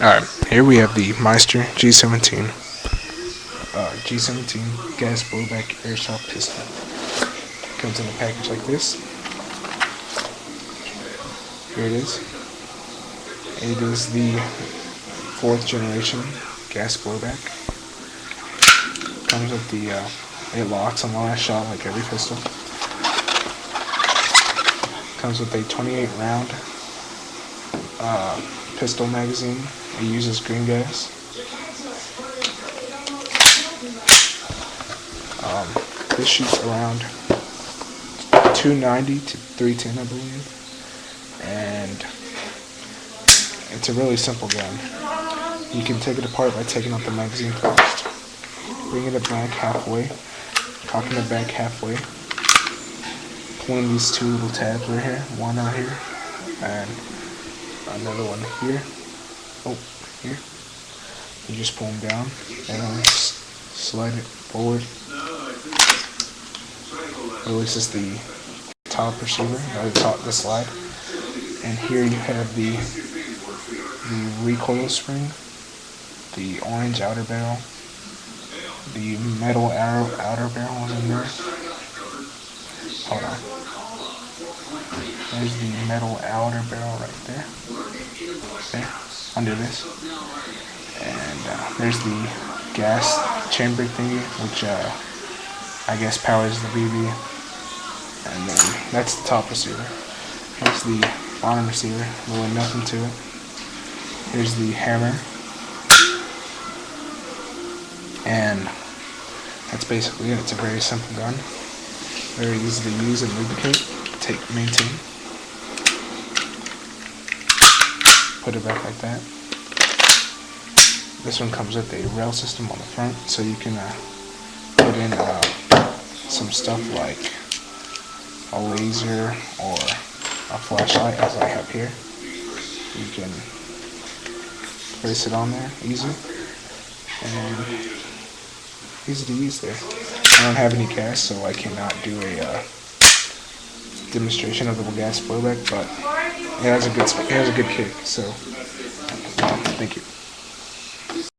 Alright, here we have the Meister G17 G17 gas blowback airsoft pistol. Comes in a package like this. Here it is. It is the 4th generation gas blowback. Comes with the it locks on the last shot like every pistol. Comes with a 28 round pistol magazine. It uses green gas. This shoots around 290 to 310, I believe, and it's a really simple gun. You can take it apart by taking out the magazine first, bringing it back halfway, cocking it back halfway, pulling these two little tabs right here, one out here, and another one here. Oh, here. You just pull them down and then slide it forward. Releases the top receiver, or the slide. And here you have the recoil spring, the orange outer barrel, the metal outer barrel is in there. Hold on. There's the metal outer barrel right there. There, under this. And there's the gas chamber thingy, which I guess powers the BB. And then that's the top receiver. Here's the bottom receiver, really nothing to it. Here's the hammer. And that's basically it. It's a very simple gun. Very easy to use and lubricate. Maintain. Put it back like that. This one comes with a rail system on the front, so you can put in some stuff like a laser or a flashlight, as I have here. You can place it on there easy and easy to use there. I don't have any gas, so I cannot do a demonstration of the gas blowback, but it has a good kick. So thank you.